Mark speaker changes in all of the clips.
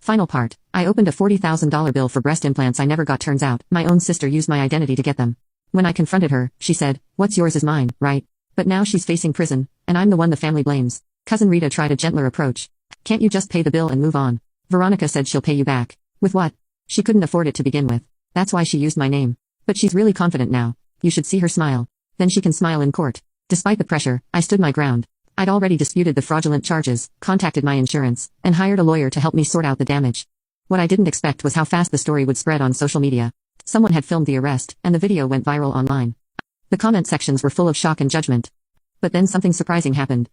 Speaker 1: Final part. I opened a $40,000 bill for breast implants I never got. Turns out, my own sister used my identity to get them. When I confronted her, she said, "What's yours is mine, right?" But now she's facing prison, and I'm the one the family blames. Cousin Rita tried a gentler approach. "Can't you just pay the bill and move on?" Veronica said she'll pay you back. With what? She couldn't afford it to begin with. That's why she used my name. But she's really confident now. You should see her smile. Then she can smile in court. Despite the pressure, I stood my ground. I'd already disputed the fraudulent charges, contacted my insurance, and hired a lawyer to help me sort out the damage. What I didn't expect was how fast the story would spread on social media. Someone had filmed the arrest, and the video went viral online. The comment sections were full of shock and judgment. But then something surprising happened.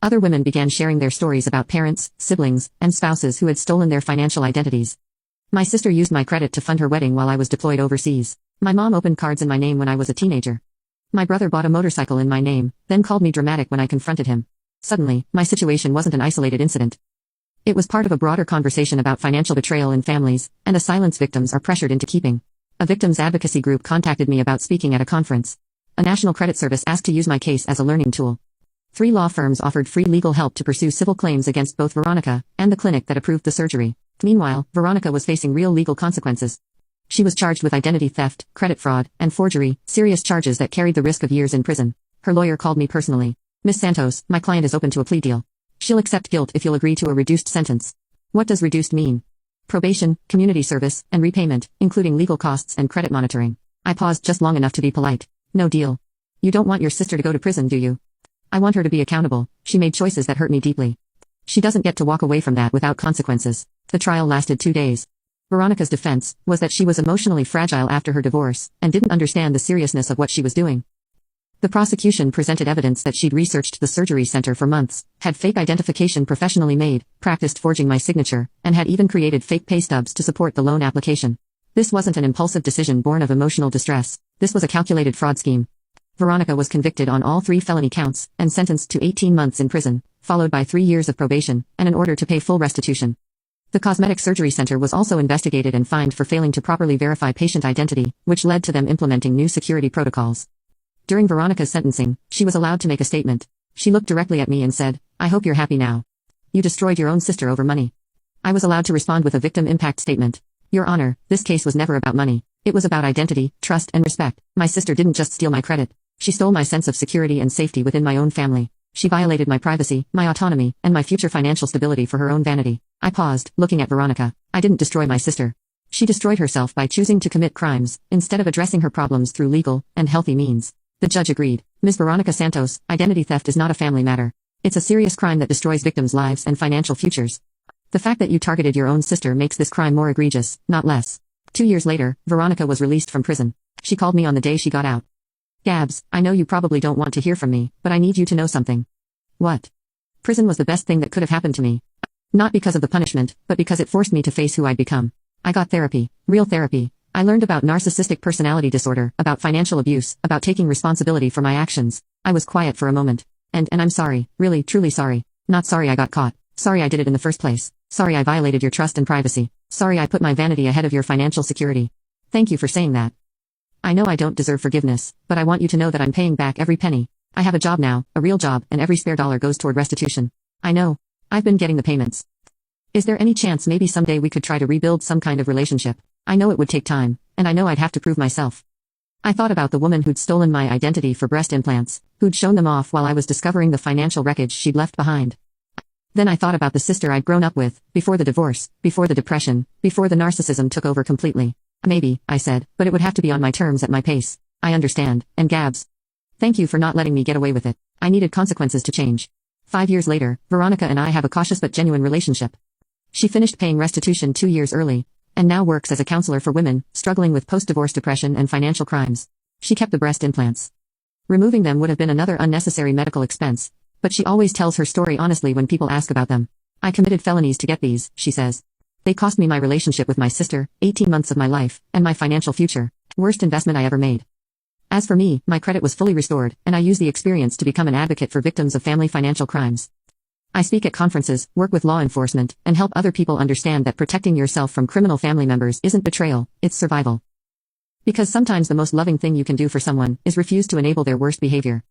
Speaker 1: Other women began sharing their stories about parents, siblings, and spouses who had stolen their financial identities. My sister used my credit to fund her wedding while I was deployed overseas. My mom opened cards in my name when I was a teenager. My brother bought a motorcycle in my name, then called me dramatic when I confronted him. Suddenly, my situation wasn't an isolated incident. It was part of a broader conversation about financial betrayal in families, and the silence victims are pressured into keeping. A victims advocacy group contacted me about speaking at a conference. A national credit service asked to use my case as a learning tool. 3 law firms offered free legal help to pursue civil claims against both Veronica and the clinic that approved the surgery. Meanwhile, Veronica was facing real legal consequences. She was charged with identity theft, credit fraud, and forgery, serious charges that carried the risk of years in prison. Her lawyer called me personally. "Miss Santos, my client is open to a plea deal. She'll accept guilt if you'll agree to a reduced sentence." What does reduced mean? Probation, community service, and repayment, including legal costs and credit monitoring. I paused just long enough to be polite. No deal. You don't want your sister to go to prison, do you? I want her to be accountable. She made choices that hurt me deeply. She doesn't get to walk away from that without consequences. The trial lasted 2 days. Veronica's defense was that she was emotionally fragile after her divorce and didn't understand the seriousness of what she was doing. The prosecution presented evidence that she'd researched the surgery center for months, had fake identification professionally made, practiced forging my signature, and had even created fake pay stubs to support the loan application. This wasn't an impulsive decision born of emotional distress. This was a calculated fraud scheme. Veronica was convicted on all 3 felony counts and sentenced to 18 months in prison, followed by 3 years of probation and an order to pay full restitution. The cosmetic surgery center was also investigated and fined for failing to properly verify patient identity, which led to them implementing new security protocols. During Veronica's sentencing, she was allowed to make a statement. She looked directly at me and said, "I hope you're happy now. You destroyed your own sister over money." I was allowed to respond with a victim impact statement. "Your Honor, this case was never about money. It was about identity, trust, and respect. My sister didn't just steal my credit. She stole my sense of security and safety within my own family. She violated my privacy, my autonomy, and my future financial stability for her own vanity." I paused, looking at Veronica. I didn't destroy my sister. She destroyed herself by choosing to commit crimes, instead of addressing her problems through legal and healthy means. The judge agreed. "Ms. Veronica Santos, identity theft is not a family matter. It's a serious crime that destroys victims' lives and financial futures. The fact that you targeted your own sister makes this crime more egregious, not less." 2 years later, Veronica was released from prison. She called me on the day she got out. "Gabs, I know you probably don't want to hear from me, but I need you to know something." "What?" "Prison was the best thing that could have happened to me. Not because of the punishment, but because it forced me to face who I'd become. I got therapy, real therapy. I learned about narcissistic personality disorder, about financial abuse, about taking responsibility for my actions." I was quiet for a moment. And I'm sorry, really, truly sorry. Not sorry I got caught. Sorry I did it in the first place. Sorry I violated your trust and privacy. Sorry I put my vanity ahead of your financial security. Thank you for saying that. I know I don't deserve forgiveness, but I want you to know that I'm paying back every penny. I have a job now, a real job, and every spare dollar goes toward restitution. I know. I've been getting the payments. Is there any chance maybe someday we could try to rebuild some kind of relationship? I know it would take time, and I know I'd have to prove myself. I thought about the woman who'd stolen my identity for breast implants, who'd shown them off while I was discovering the financial wreckage she'd left behind. Then I thought about the sister I'd grown up with, before the divorce, before the depression, before the narcissism took over completely. "Maybe," I said, "but it would have to be on my terms at my pace." "I understand, and Gabs, thank you for not letting me get away with it. I needed consequences to change." 5 years later, Veronica and I have a cautious but genuine relationship. She finished paying restitution 2 years early, and now works as a counselor for women struggling with post-divorce depression and financial crimes. She kept the breast implants. Removing them would have been another unnecessary medical expense, but she always tells her story honestly when people ask about them. "I committed felonies to get these," she says. "They cost me my relationship with my sister, 18 months of my life, and my financial future. Worst investment I ever made." As for me, my credit was fully restored, and I use the experience to become an advocate for victims of family financial crimes. I speak at conferences, work with law enforcement, and help other people understand that protecting yourself from criminal family members isn't betrayal, it's survival. Because sometimes the most loving thing you can do for someone is refuse to enable their worst behavior.